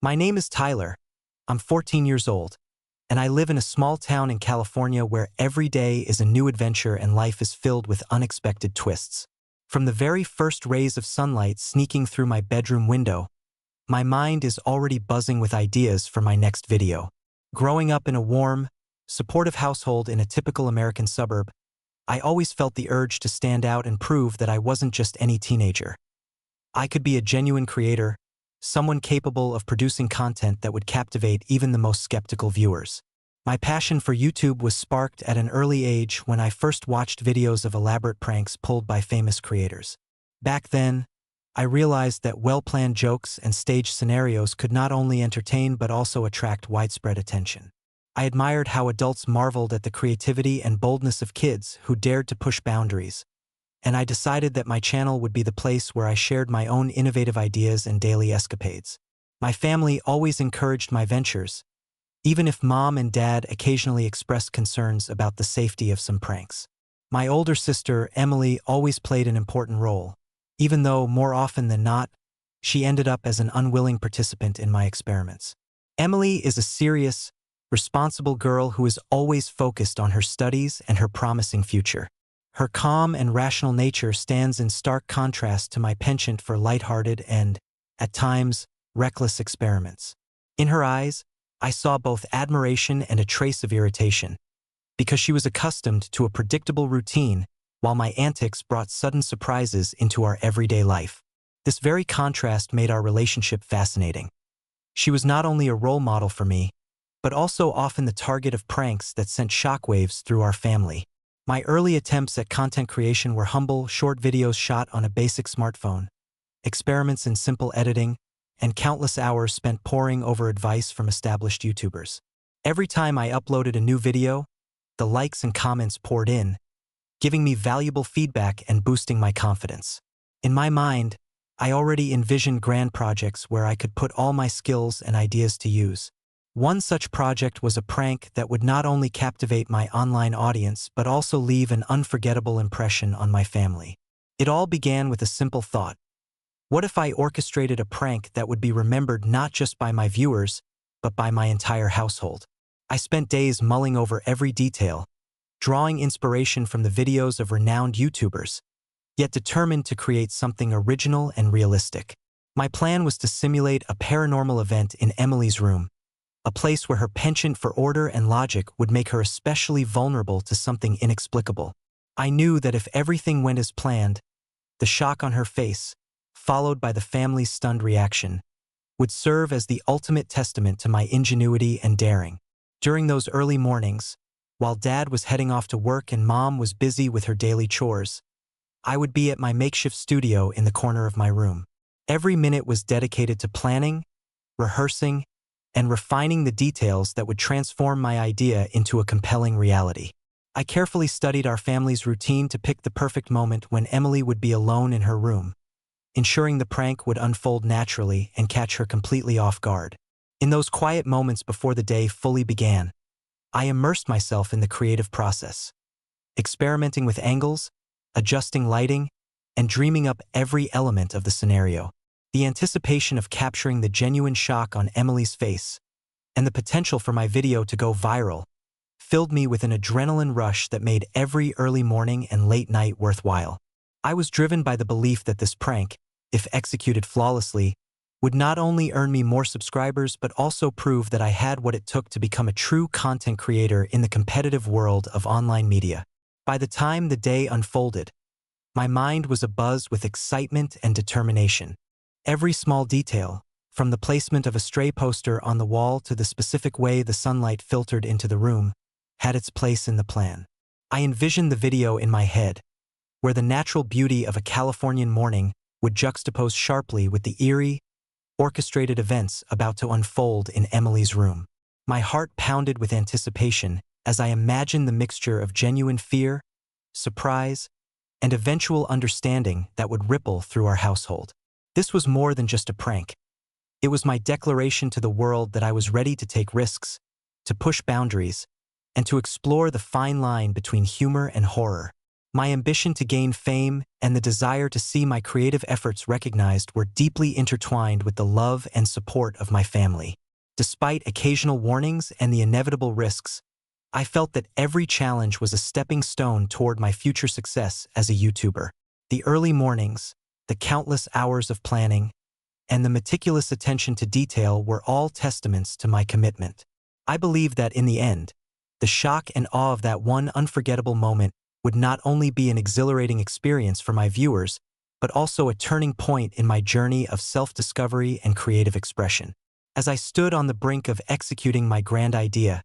My name is Tyler. I'm 14 years old, and I live in a small town in California where every day is a new adventure and life is filled with unexpected twists. From the very first rays of sunlight sneaking through my bedroom window, my mind is already buzzing with ideas for my next video. Growing up in a warm, supportive household in a typical American suburb, I always felt the urge to stand out and prove that I wasn't just any teenager. I could be a genuine creator, someone capable of producing content that would captivate even the most skeptical viewers. My passion for YouTube was sparked at an early age when I first watched videos of elaborate pranks pulled by famous creators. Back then, I realized that well-planned jokes and staged scenarios could not only entertain but also attract widespread attention. I admired how adults marveled at the creativity and boldness of kids who dared to push boundaries, and I decided that my channel would be the place where I shared my own innovative ideas and daily escapades. My family always encouraged my ventures, even if Mom and Dad occasionally expressed concerns about the safety of some pranks. My older sister, Emily, always played an important role, even though, more often than not, she ended up as an unwilling participant in my experiments. Emily is a serious, responsible girl who is always focused on her studies and her promising future. Her calm and rational nature stands in stark contrast to my penchant for lighthearted and, at times, reckless experiments. In her eyes, I saw both admiration and a trace of irritation, because she was accustomed to a predictable routine while my antics brought sudden surprises into our everyday life. This very contrast made our relationship fascinating. She was not only a role model for me, but also often the target of pranks that sent shockwaves through our family. My early attempts at content creation were humble, short videos shot on a basic smartphone, experiments in simple editing, and countless hours spent poring over advice from established YouTubers. Every time I uploaded a new video, the likes and comments poured in, giving me valuable feedback and boosting my confidence. In my mind, I already envisioned grand projects where I could put all my skills and ideas to use. One such project was a prank that would not only captivate my online audience but also leave an unforgettable impression on my family. It all began with a simple thought. What if I orchestrated a prank that would be remembered not just by my viewers, but by my entire household? I spent days mulling over every detail, drawing inspiration from the videos of renowned YouTubers, yet determined to create something original and realistic. My plan was to simulate a paranormal event in Emily's room, a place where her penchant for order and logic would make her especially vulnerable to something inexplicable. I knew that if everything went as planned, the shock on her face, followed by the family's stunned reaction, would serve as the ultimate testament to my ingenuity and daring. During those early mornings, while Dad was heading off to work and Mom was busy with her daily chores, I would be at my makeshift studio in the corner of my room. Every minute was dedicated to planning, rehearsing, and refining the details that would transform my idea into a compelling reality. I carefully studied our family's routine to pick the perfect moment when Emily would be alone in her room, ensuring the prank would unfold naturally and catch her completely off guard. In those quiet moments before the day fully began, I immersed myself in the creative process, experimenting with angles, adjusting lighting, and dreaming up every element of the scenario. The anticipation of capturing the genuine shock on Emily's face and the potential for my video to go viral filled me with an adrenaline rush that made every early morning and late night worthwhile. I was driven by the belief that this prank, if executed flawlessly, would not only earn me more subscribers but also prove that I had what it took to become a true content creator in the competitive world of online media. By the time the day unfolded, my mind was abuzz with excitement and determination. Every small detail, from the placement of a stray poster on the wall to the specific way the sunlight filtered into the room, had its place in the plan. I envisioned the video in my head, where the natural beauty of a Californian morning would juxtapose sharply with the eerie, orchestrated events about to unfold in Emily's room. My heart pounded with anticipation as I imagined the mixture of genuine fear, surprise, and eventual understanding that would ripple through our household. This was more than just a prank. It was my declaration to the world that I was ready to take risks, to push boundaries, and to explore the fine line between humor and horror. My ambition to gain fame and the desire to see my creative efforts recognized were deeply intertwined with the love and support of my family. Despite occasional warnings and the inevitable risks, I felt that every challenge was a stepping stone toward my future success as a YouTuber. The early mornings, the countless hours of planning, and the meticulous attention to detail were all testaments to my commitment. I believe that in the end, the shock and awe of that one unforgettable moment would not only be an exhilarating experience for my viewers, but also a turning point in my journey of self-discovery and creative expression. As I stood on the brink of executing my grand idea,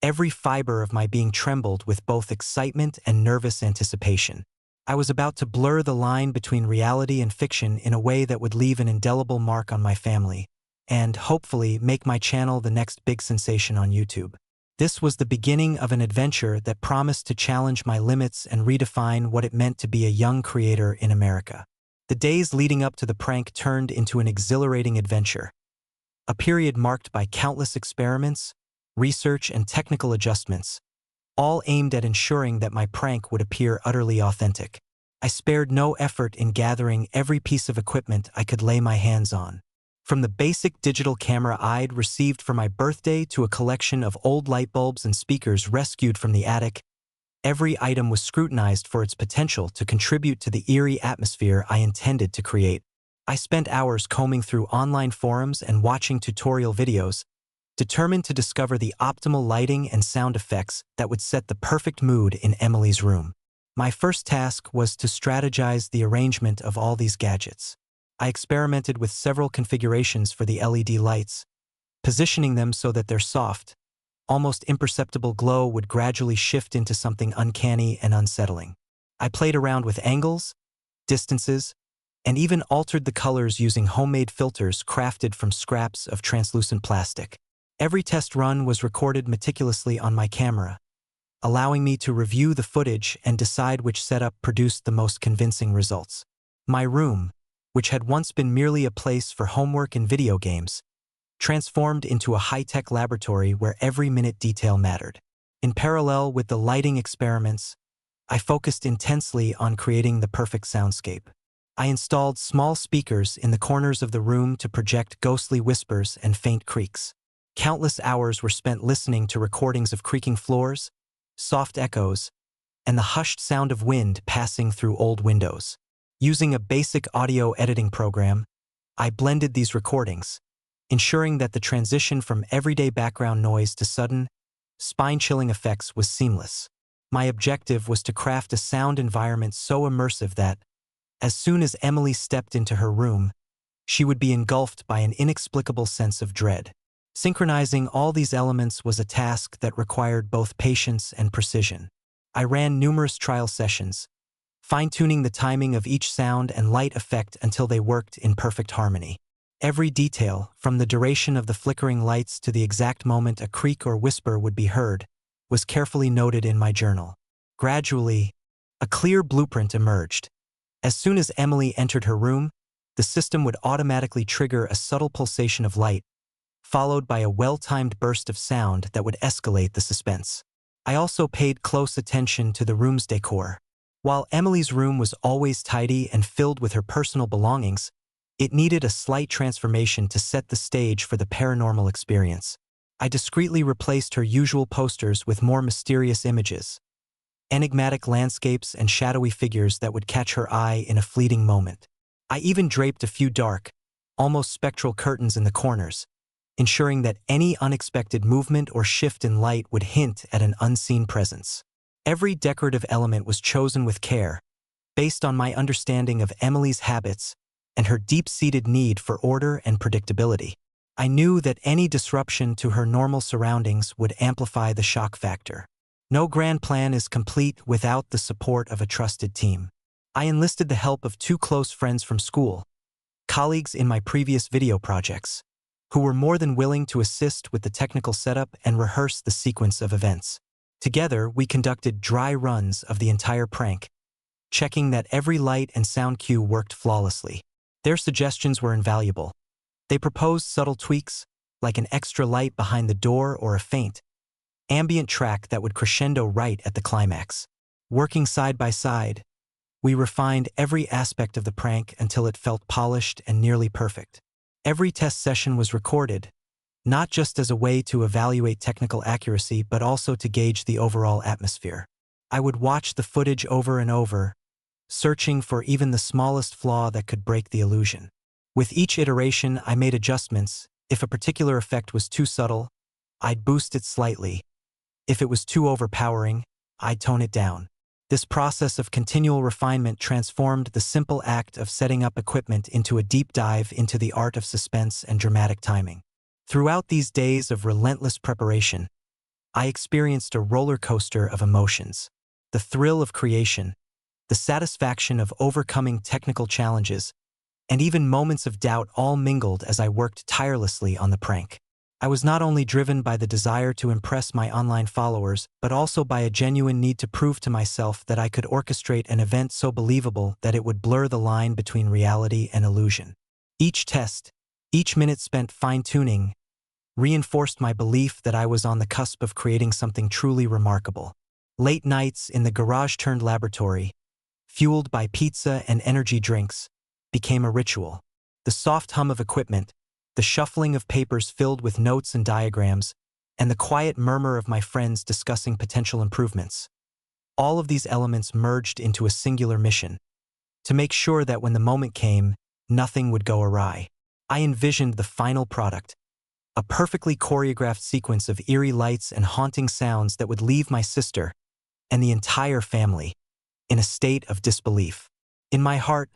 every fiber of my being trembled with both excitement and nervous anticipation. I was about to blur the line between reality and fiction in a way that would leave an indelible mark on my family, and, hopefully, make my channel the next big sensation on YouTube. This was the beginning of an adventure that promised to challenge my limits and redefine what it meant to be a young creator in America. The days leading up to the prank turned into an exhilarating adventure, a period marked by countless experiments, research, and technical adjustments, all aimed at ensuring that my prank would appear utterly authentic. I spared no effort in gathering every piece of equipment I could lay my hands on. From the basic digital camera I'd received for my birthday to a collection of old light bulbs and speakers rescued from the attic, every item was scrutinized for its potential to contribute to the eerie atmosphere I intended to create. I spent hours combing through online forums and watching tutorial videos, determined to discover the optimal lighting and sound effects that would set the perfect mood in Emily's room. My first task was to strategize the arrangement of all these gadgets. I experimented with several configurations for the LED lights, positioning them so that their soft, almost imperceptible glow would gradually shift into something uncanny and unsettling. I played around with angles, distances, and even altered the colors using homemade filters crafted from scraps of translucent plastic. Every test run was recorded meticulously on my camera, allowing me to review the footage and decide which setup produced the most convincing results. My room, which had once been merely a place for homework and video games, transformed into a high-tech laboratory where every minute detail mattered. In parallel with the lighting experiments, I focused intensely on creating the perfect soundscape. I installed small speakers in the corners of the room to project ghostly whispers and faint creaks. Countless hours were spent listening to recordings of creaking floors, soft echoes, and the hushed sound of wind passing through old windows. Using a basic audio editing program, I blended these recordings, ensuring that the transition from everyday background noise to sudden, spine-chilling effects was seamless. My objective was to craft a sound environment so immersive that, as soon as Emily stepped into her room, she would be engulfed by an inexplicable sense of dread. Synchronizing all these elements was a task that required both patience and precision. I ran numerous trial sessions, fine-tuning the timing of each sound and light effect until they worked in perfect harmony. Every detail, from the duration of the flickering lights to the exact moment a creak or whisper would be heard, was carefully noted in my journal. Gradually, a clear blueprint emerged. As soon as Emily entered her room, the system would automatically trigger a subtle pulsation of light, followed by a well-timed burst of sound that would escalate the suspense. I also paid close attention to the room's decor. While Emily's room was always tidy and filled with her personal belongings, it needed a slight transformation to set the stage for the paranormal experience. I discreetly replaced her usual posters with more mysterious images, enigmatic landscapes and shadowy figures that would catch her eye in a fleeting moment. I even draped a few dark, almost spectral curtains in the corners, ensuring that any unexpected movement or shift in light would hint at an unseen presence. Every decorative element was chosen with care, based on my understanding of Emily's habits and her deep-seated need for order and predictability. I knew that any disruption to her normal surroundings would amplify the shock factor. No grand plan is complete without the support of a trusted team. I enlisted the help of two close friends from school, colleagues in my previous video projects, who were more than willing to assist with the technical setup and rehearse the sequence of events. Together, we conducted dry runs of the entire prank, checking that every light and sound cue worked flawlessly. Their suggestions were invaluable. They proposed subtle tweaks, like an extra light behind the door or a faint, ambient track that would crescendo right at the climax. Working side by side, we refined every aspect of the prank until it felt polished and nearly perfect. Every test session was recorded, not just as a way to evaluate technical accuracy but also to gauge the overall atmosphere. I would watch the footage over and over, searching for even the smallest flaw that could break the illusion. With each iteration, I made adjustments. If a particular effect was too subtle, I'd boost it slightly. If it was too overpowering, I'd tone it down. This process of continual refinement transformed the simple act of setting up equipment into a deep dive into the art of suspense and dramatic timing. Throughout these days of relentless preparation, I experienced a roller coaster of emotions. The thrill of creation, the satisfaction of overcoming technical challenges, and even moments of doubt all mingled as I worked tirelessly on the prank. I was not only driven by the desire to impress my online followers, but also by a genuine need to prove to myself that I could orchestrate an event so believable that it would blur the line between reality and illusion. Each test, each minute spent fine-tuning, reinforced my belief that I was on the cusp of creating something truly remarkable. Late nights in the garage-turned laboratory, fueled by pizza and energy drinks, became a ritual. The soft hum of equipment, the shuffling of papers filled with notes and diagrams, and the quiet murmur of my friends discussing potential improvements. All of these elements merged into a singular mission: to make sure that when the moment came, nothing would go awry. I envisioned the final product, a perfectly choreographed sequence of eerie lights and haunting sounds that would leave my sister and the entire family in a state of disbelief. In my heart,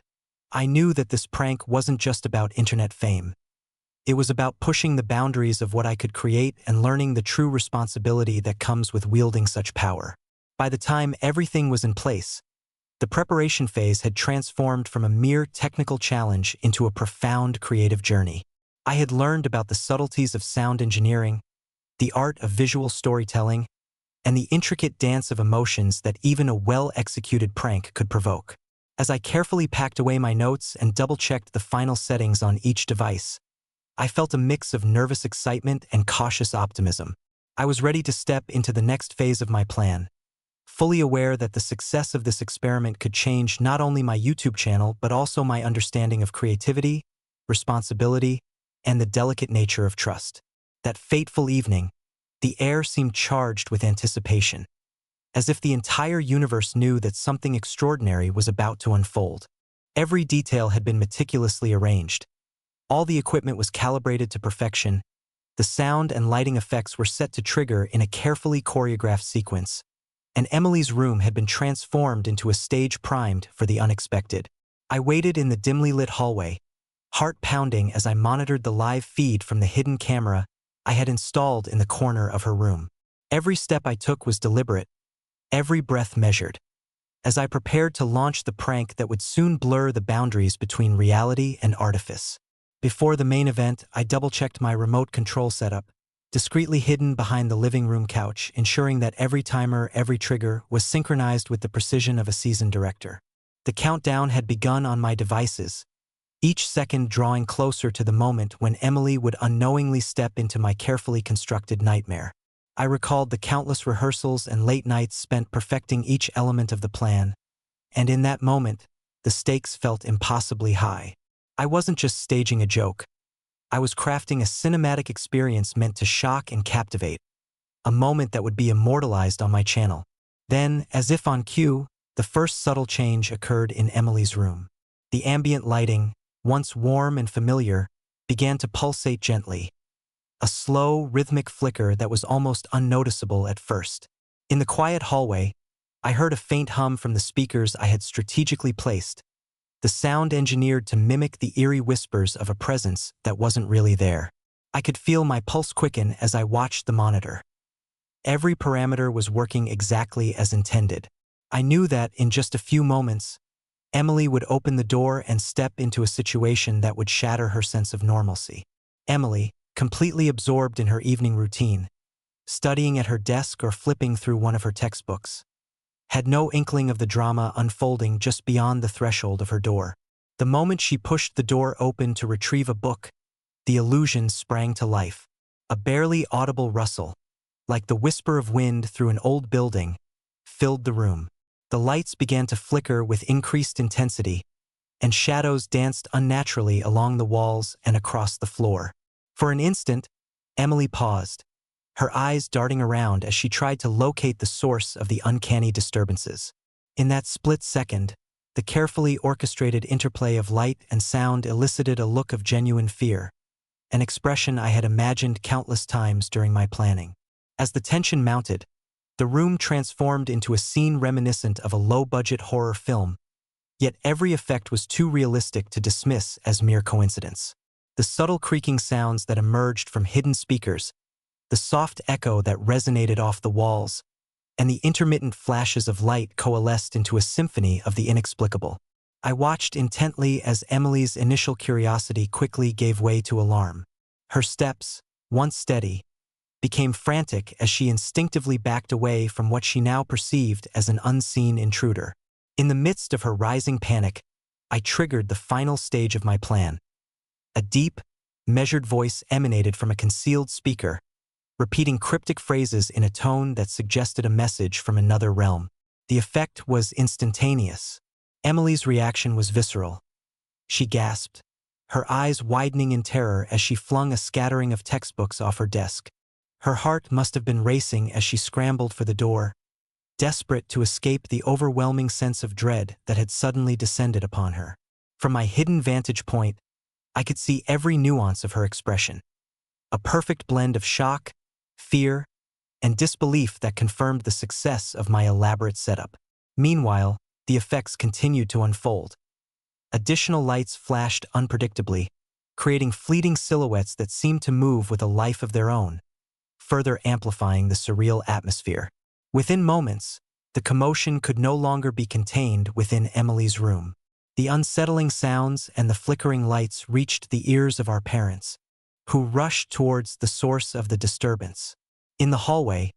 I knew that this prank wasn't just about internet fame. It was about pushing the boundaries of what I could create and learning the true responsibility that comes with wielding such power. By the time everything was in place, the preparation phase had transformed from a mere technical challenge into a profound creative journey. I had learned about the subtleties of sound engineering, the art of visual storytelling, and the intricate dance of emotions that even a well-executed prank could provoke. As I carefully packed away my notes and double-checked the final settings on each device, I felt a mix of nervous excitement and cautious optimism. I was ready to step into the next phase of my plan, fully aware that the success of this experiment could change not only my YouTube channel but also my understanding of creativity, responsibility, and the delicate nature of trust. That fateful evening, the air seemed charged with anticipation, as if the entire universe knew that something extraordinary was about to unfold. Every detail had been meticulously arranged. All the equipment was calibrated to perfection. The sound and lighting effects were set to trigger in a carefully choreographed sequence, and Emily's room had been transformed into a stage primed for the unexpected. I waited in the dimly lit hallway, heart pounding as I monitored the live feed from the hidden camera I had installed in the corner of her room. Every step I took was deliberate, every breath measured, as I prepared to launch the prank that would soon blur the boundaries between reality and artifice. Before the main event, I double-checked my remote control setup, discreetly hidden behind the living room couch, ensuring that every timer, every trigger was synchronized with the precision of a seasoned director. The countdown had begun on my devices, each second drawing closer to the moment when Emily would unknowingly step into my carefully constructed nightmare. I recalled the countless rehearsals and late nights spent perfecting each element of the plan, and in that moment, the stakes felt impossibly high. I wasn't just staging a joke. I was crafting a cinematic experience meant to shock and captivate, a moment that would be immortalized on my channel. Then, as if on cue, the first subtle change occurred in Emily's room. The ambient lighting, once warm and familiar, began to pulsate gently, a slow, rhythmic flicker that was almost unnoticeable at first. In the quiet hallway, I heard a faint hum from the speakers I had strategically placed, the sound engineered to mimic the eerie whispers of a presence that wasn't really there. I could feel my pulse quicken as I watched the monitor. Every parameter was working exactly as intended. I knew that, in just a few moments, Emily would open the door and step into a situation that would shatter her sense of normalcy. Emily, completely absorbed in her evening routine, studying at her desk or flipping through one of her textbooks, had no inkling of the drama unfolding just beyond the threshold of her door. The moment she pushed the door open to retrieve a book, the illusion sprang to life. A barely audible rustle, like the whisper of wind through an old building, filled the room. The lights began to flicker with increased intensity, and shadows danced unnaturally along the walls and across the floor. For an instant, Emily paused, her eyes darting around as she tried to locate the source of the uncanny disturbances. In that split second, the carefully orchestrated interplay of light and sound elicited a look of genuine fear, an expression I had imagined countless times during my planning. As the tension mounted, the room transformed into a scene reminiscent of a low-budget horror film, yet every effect was too realistic to dismiss as mere coincidence. The subtle creaking sounds that emerged from hidden speakers, the soft echo that resonated off the walls, and the intermittent flashes of light coalesced into a symphony of the inexplicable. I watched intently as Emily's initial curiosity quickly gave way to alarm. Her steps, once steady, became frantic as she instinctively backed away from what she now perceived as an unseen intruder. In the midst of her rising panic, I triggered the final stage of my plan. A deep, measured voice emanated from a concealed speaker, repeating cryptic phrases in a tone that suggested a message from another realm. The effect was instantaneous. Emily's reaction was visceral. She gasped, her eyes widening in terror as she flung a scattering of textbooks off her desk. Her heart must have been racing as she scrambled for the door, desperate to escape the overwhelming sense of dread that had suddenly descended upon her. From my hidden vantage point, I could see every nuance of her expression, a perfect blend of shock, fear, and disbelief that confirmed the success of my elaborate setup. Meanwhile, the effects continued to unfold. Additional lights flashed unpredictably, creating fleeting silhouettes that seemed to move with a life of their own, further amplifying the surreal atmosphere. Within moments, the commotion could no longer be contained within Emily's room. The unsettling sounds and the flickering lights reached the ears of our parents, who rushed towards the source of the disturbance. In the hallway,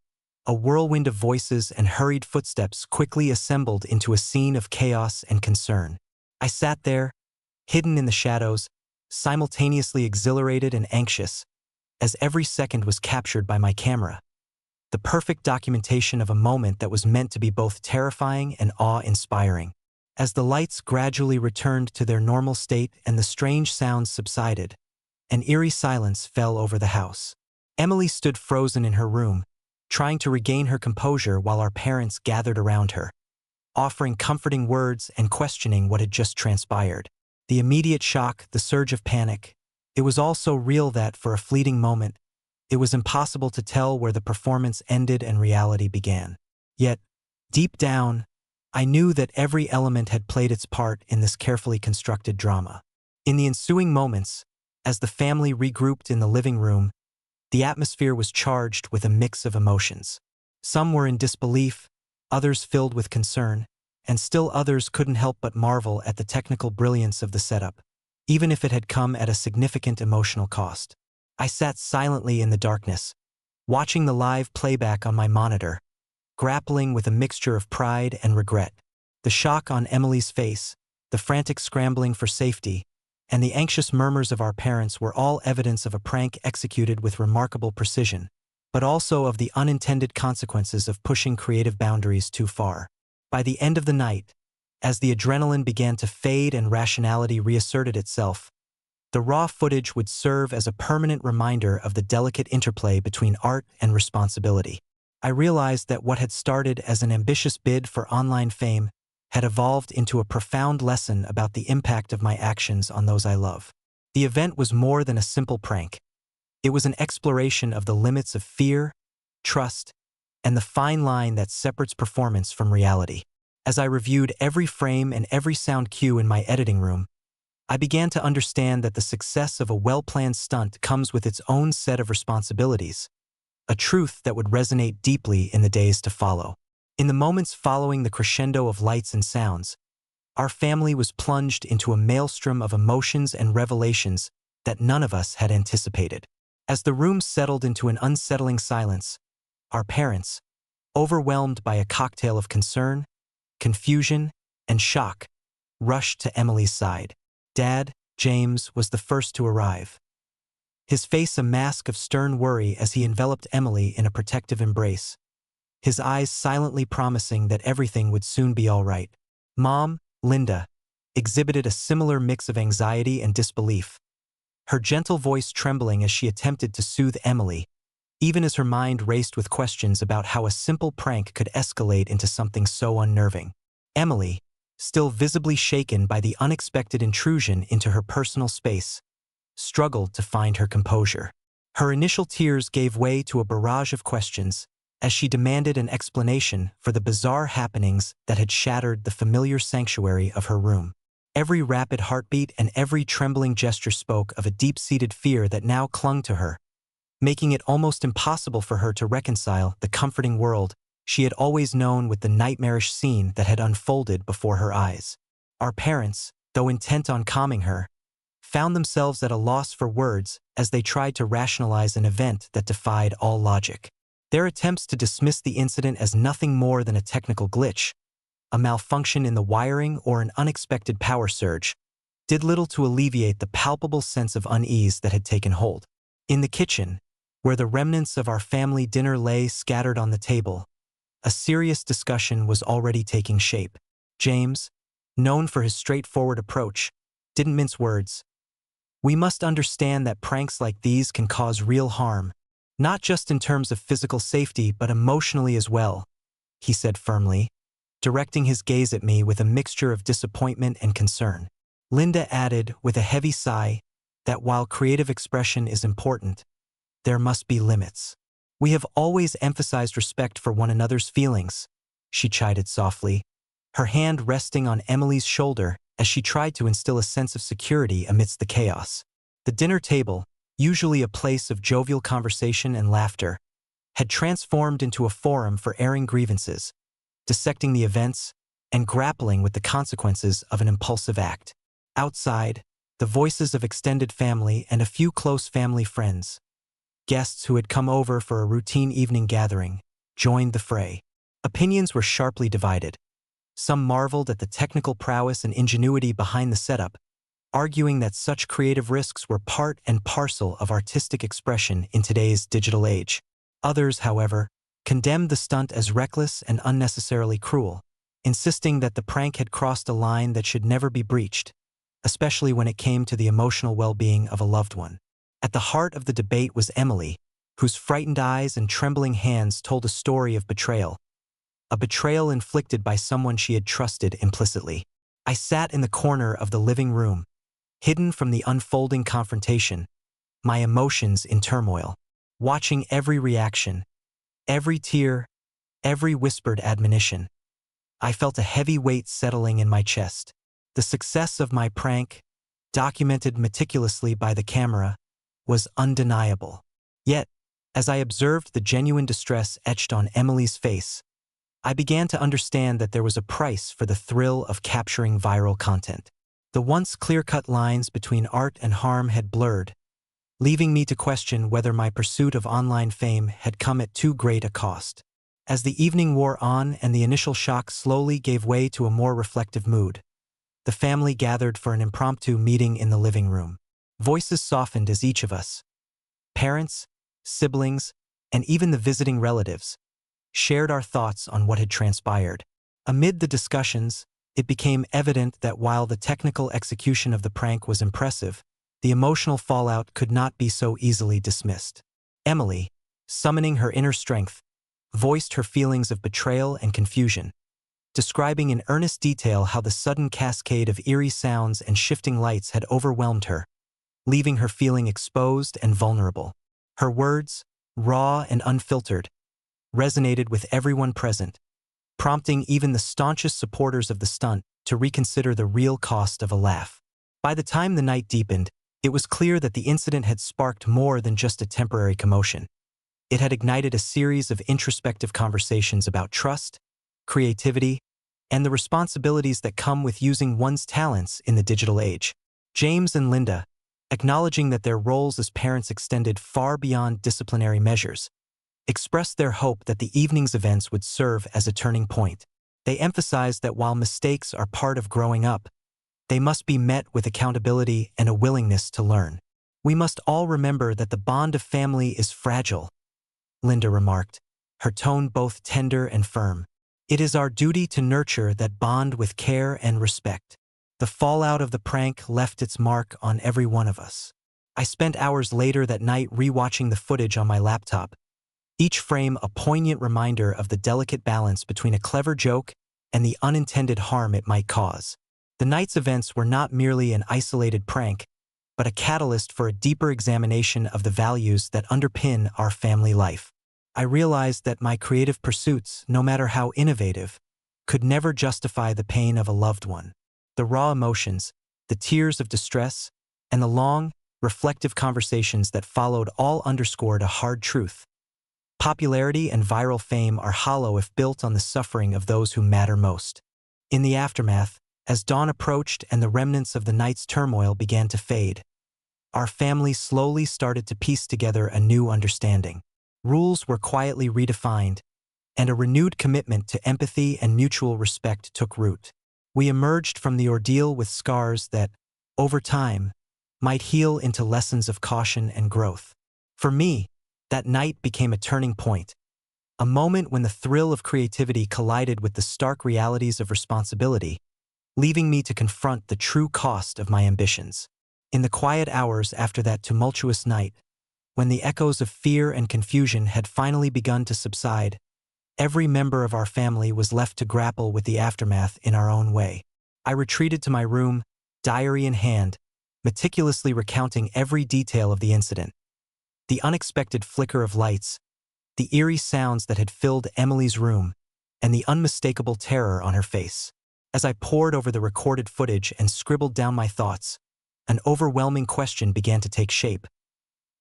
a whirlwind of voices and hurried footsteps quickly assembled into a scene of chaos and concern. I sat there, hidden in the shadows, simultaneously exhilarated and anxious, as every second was captured by my camera, the perfect documentation of a moment that was meant to be both terrifying and awe-inspiring. As the lights gradually returned to their normal state and the strange sounds subsided, an eerie silence fell over the house. Emily stood frozen in her room, trying to regain her composure while our parents gathered around her, offering comforting words and questioning what had just transpired. The immediate shock, the surge of panic, it was all so real that, for a fleeting moment, it was impossible to tell where the performance ended and reality began. Yet, deep down, I knew that every element had played its part in this carefully constructed drama. In the ensuing moments, as the family regrouped in the living room, the atmosphere was charged with a mix of emotions. Some were in disbelief, others filled with concern, and still others couldn't help but marvel at the technical brilliance of the setup, even if it had come at a significant emotional cost. I sat silently in the darkness, watching the live playback on my monitor, grappling with a mixture of pride and regret. The shock on Emily's face, the frantic scrambling for safety, and the anxious murmurs of our parents were all evidence of a prank executed with remarkable precision, but also of the unintended consequences of pushing creative boundaries too far. By the end of the night, as the adrenaline began to fade and rationality reasserted itself, the raw footage would serve as a permanent reminder of the delicate interplay between art and responsibility. I realized that what had started as an ambitious bid for online fame had evolved into a profound lesson about the impact of my actions on those I love. The event was more than a simple prank. It was an exploration of the limits of fear, trust, and the fine line that separates performance from reality. As I reviewed every frame and every sound cue in my editing room, I began to understand that the success of a well-planned stunt comes with its own set of responsibilities, a truth that would resonate deeply in the days to follow. In the moments following the crescendo of lights and sounds, our family was plunged into a maelstrom of emotions and revelations that none of us had anticipated. As the room settled into an unsettling silence, our parents, overwhelmed by a cocktail of concern, confusion, and shock, rushed to Emily's side. Dad, James, was the first to arrive, his face a mask of stern worry as he enveloped Emily in a protective embrace. his eyes silently promising that everything would soon be all right. Mom, Linda, exhibited a similar mix of anxiety and disbelief, her gentle voice trembling as she attempted to soothe Emily, even as her mind raced with questions about how a simple prank could escalate into something so unnerving. Emily, still visibly shaken by the unexpected intrusion into her personal space, struggled to find her composure. Her initial tears gave way to a barrage of questions as she demanded an explanation for the bizarre happenings that had shattered the familiar sanctuary of her room. Every rapid heartbeat and every trembling gesture spoke of a deep-seated fear that now clung to her, making it almost impossible for her to reconcile the comforting world she had always known with the nightmarish scene that had unfolded before her eyes. Our parents, though intent on calming her, found themselves at a loss for words as they tried to rationalize an event that defied all logic. Their attempts to dismiss the incident as nothing more than a technical glitch, a malfunction in the wiring or an unexpected power surge, did little to alleviate the palpable sense of unease that had taken hold. In the kitchen, where the remnants of our family dinner lay scattered on the table, a serious discussion was already taking shape. James, known for his straightforward approach, didn't mince words. "We must understand that pranks like these can cause real harm, not just in terms of physical safety but emotionally as well," he said firmly, directing his gaze at me with a mixture of disappointment and concern. Linda added, with a heavy sigh, that while creative expression is important, there must be limits. "We have always emphasized respect for one another's feelings," she chided softly, her hand resting on Emily's shoulder as she tried to instill a sense of security amidst the chaos. The dinner table, usually a place of jovial conversation and laughter, had transformed into a forum for airing grievances, dissecting the events, and grappling with the consequences of an impulsive act. Outside, the voices of extended family and a few close family friends, guests who had come over for a routine evening gathering, joined the fray. Opinions were sharply divided. Some marveled at the technical prowess and ingenuity behind the setup, arguing that such creative risks were part and parcel of artistic expression in today's digital age. Others, however, condemned the stunt as reckless and unnecessarily cruel, insisting that the prank had crossed a line that should never be breached, especially when it came to the emotional well-being of a loved one. At the heart of the debate was Emily, whose frightened eyes and trembling hands told a story of betrayal, a betrayal inflicted by someone she had trusted implicitly. I sat in the corner of the living room, hidden from the unfolding confrontation, my emotions in turmoil, watching every reaction, every tear, every whispered admonition. I felt a heavy weight settling in my chest. The success of my prank, documented meticulously by the camera, was undeniable. Yet, as I observed the genuine distress etched on Emily's face, I began to understand that there was a price for the thrill of capturing viral content. The once clear-cut lines between art and harm had blurred, leaving me to question whether my pursuit of online fame had come at too great a cost. As the evening wore on and the initial shock slowly gave way to a more reflective mood, the family gathered for an impromptu meeting in the living room. Voices softened as each of us, parents, siblings, and even the visiting relatives, shared our thoughts on what had transpired. Amid the discussions, it became evident that while the technical execution of the prank was impressive, the emotional fallout could not be so easily dismissed. Emily, summoning her inner strength, voiced her feelings of betrayal and confusion, describing in earnest detail how the sudden cascade of eerie sounds and shifting lights had overwhelmed her, leaving her feeling exposed and vulnerable. Her words, raw and unfiltered, resonated with everyone present, prompting even the staunchest supporters of the stunt to reconsider the real cost of a laugh. By the time the night deepened, it was clear that the incident had sparked more than just a temporary commotion. It had ignited a series of introspective conversations about trust, creativity, and the responsibilities that come with using one's talents in the digital age. James and Linda, acknowledging that their roles as parents extended far beyond disciplinary measures, expressed their hope that the evening's events would serve as a turning point. They emphasized that while mistakes are part of growing up, they must be met with accountability and a willingness to learn. "We must all remember that the bond of family is fragile," Linda remarked, her tone both tender and firm. It is our duty to nurture that bond with care and respect. The fallout of the prank left its mark on every one of us. I spent hours later that night rewatching the footage on my laptop, each frame a poignant reminder of the delicate balance between a clever joke and the unintended harm it might cause. The night's events were not merely an isolated prank, but a catalyst for a deeper examination of the values that underpin our family life. I realized that my creative pursuits, no matter how innovative, could never justify the pain of a loved one. The raw emotions, the tears of distress, and the long, reflective conversations that followed all underscored a hard truth. Popularity and viral fame are hollow if built on the suffering of those who matter most. In the aftermath, as dawn approached and the remnants of the night's turmoil began to fade, our family slowly started to piece together a new understanding. Rules were quietly redefined, and a renewed commitment to empathy and mutual respect took root. We emerged from the ordeal with scars that, over time, might heal into lessons of caution and growth. For me, that night became a turning point, a moment when the thrill of creativity collided with the stark realities of responsibility, leaving me to confront the true cost of my ambitions. In the quiet hours after that tumultuous night, when the echoes of fear and confusion had finally begun to subside, every member of our family was left to grapple with the aftermath in our own way. I retreated to my room, diary in hand, meticulously recounting every detail of the incident. The unexpected flicker of lights, the eerie sounds that had filled Emily's room, and the unmistakable terror on her face. As I pored over the recorded footage and scribbled down my thoughts, an overwhelming question began to take shape.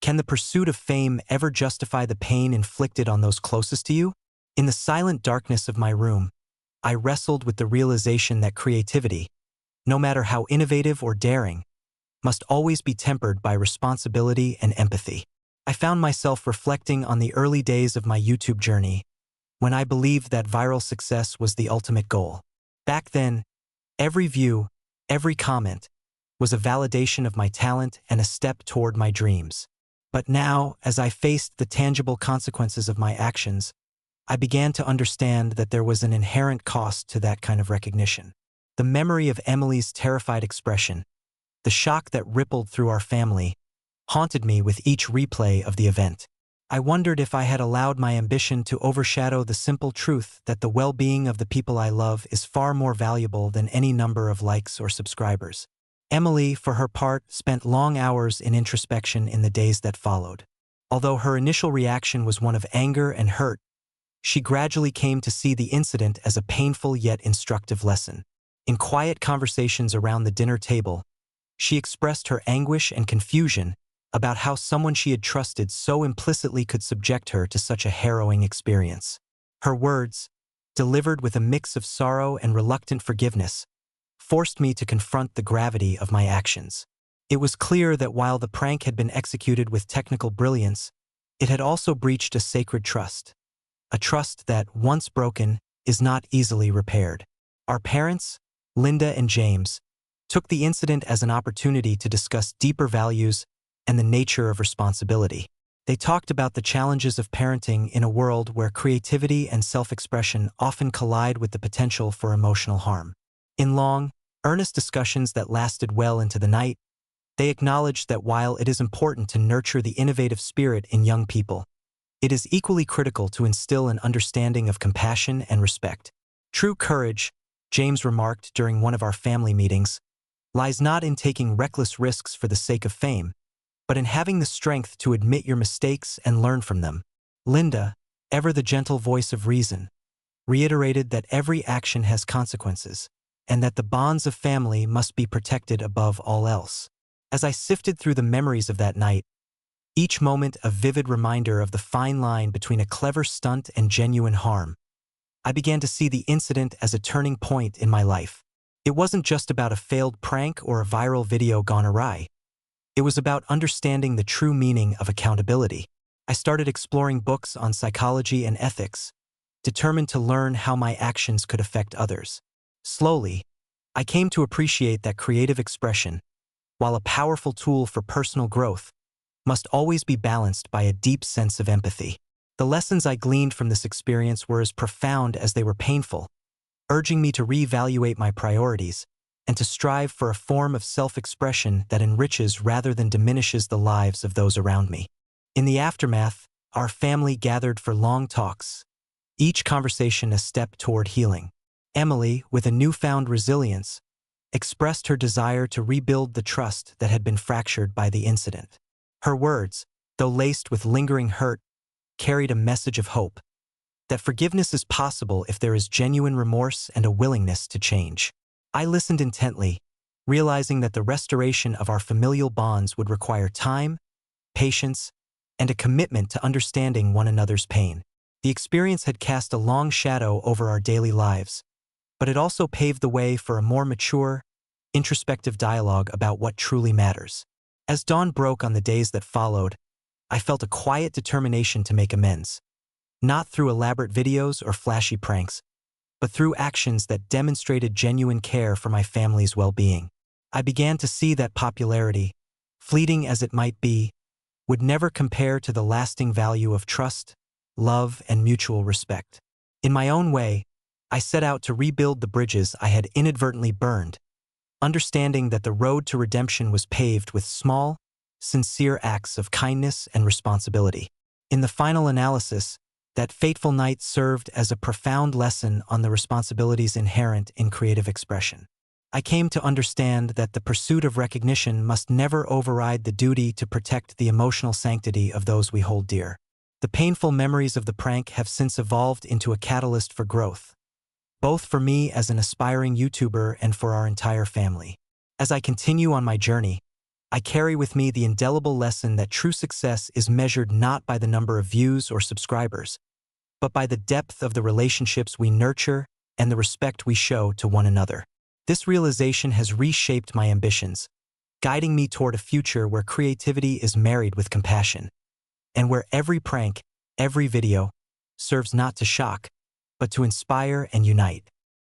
Can the pursuit of fame ever justify the pain inflicted on those closest to you? In the silent darkness of my room, I wrestled with the realization that creativity, no matter how innovative or daring, must always be tempered by responsibility and empathy. I found myself reflecting on the early days of my YouTube journey, when I believed that viral success was the ultimate goal. Back then, every view, every comment, was a validation of my talent and a step toward my dreams. But now, as I faced the tangible consequences of my actions, I began to understand that there was an inherent cost to that kind of recognition. The memory of Emily's terrified expression, the shock that rippled through our family, haunted me with each replay of the event. I wondered if I had allowed my ambition to overshadow the simple truth that the well-being of the people I love is far more valuable than any number of likes or subscribers. Emily, for her part, spent long hours in introspection in the days that followed. Although her initial reaction was one of anger and hurt, she gradually came to see the incident as a painful yet instructive lesson. In quiet conversations around the dinner table, she expressed her anguish and confusion about how someone she had trusted so implicitly could subject her to such a harrowing experience. Her words, delivered with a mix of sorrow and reluctant forgiveness, forced me to confront the gravity of my actions. It was clear that while the prank had been executed with technical brilliance, it had also breached a sacred trust. A trust that, once broken, is not easily repaired. Our parents, Linda and James, took the incident as an opportunity to discuss deeper values and the nature of responsibility. They talked about the challenges of parenting in a world where creativity and self-expression often collide with the potential for emotional harm. In long, earnest discussions that lasted well into the night, they acknowledged that while it is important to nurture the innovative spirit in young people, it is equally critical to instill an understanding of compassion and respect. True courage, James remarked during one of our family meetings, lies not in taking reckless risks for the sake of fame, but in having the strength to admit your mistakes and learn from them. Linda, ever the gentle voice of reason, reiterated that every action has consequences, and that the bonds of family must be protected above all else. As I sifted through the memories of that night, each moment a vivid reminder of the fine line between a clever stunt and genuine harm, I began to see the incident as a turning point in my life. It wasn't just about a failed prank or a viral video gone awry. It was about understanding the true meaning of accountability. I started exploring books on psychology and ethics, determined to learn how my actions could affect others. Slowly, I came to appreciate that creative expression, while a powerful tool for personal growth, must always be balanced by a deep sense of empathy. The lessons I gleaned from this experience were as profound as they were painful, urging me to reevaluate my priorities and to strive for a form of self-expression that enriches rather than diminishes the lives of those around me. In the aftermath, our family gathered for long talks, each conversation a step toward healing. Emily, with a newfound resilience, expressed her desire to rebuild the trust that had been fractured by the incident. Her words, though laced with lingering hurt, carried a message of hope, that forgiveness is possible if there is genuine remorse and a willingness to change. I listened intently, realizing that the restoration of our familial bonds would require time, patience, and a commitment to understanding one another's pain. The experience had cast a long shadow over our daily lives, but it also paved the way for a more mature, introspective dialogue about what truly matters. As dawn broke on the days that followed, I felt a quiet determination to make amends, not through elaborate videos or flashy pranks, but through actions that demonstrated genuine care for my family's well-being. I began to see that popularity, fleeting as it might be, would never compare to the lasting value of trust, love, and mutual respect. In my own way, I set out to rebuild the bridges I had inadvertently burned, understanding that the road to redemption was paved with small, sincere acts of kindness and responsibility. In the final analysis, that fateful night served as a profound lesson on the responsibilities inherent in creative expression. I came to understand that the pursuit of recognition must never override the duty to protect the emotional sanctity of those we hold dear. The painful memories of the prank have since evolved into a catalyst for growth, both for me as an aspiring YouTuber and for our entire family. As I continue on my journey, I carry with me the indelible lesson that true success is measured not by the number of views or subscribers, but by the depth of the relationships we nurture and the respect we show to one another. This realization has reshaped my ambitions, guiding me toward a future where creativity is married with compassion, and where every prank, every video, serves not to shock, but to inspire and unite.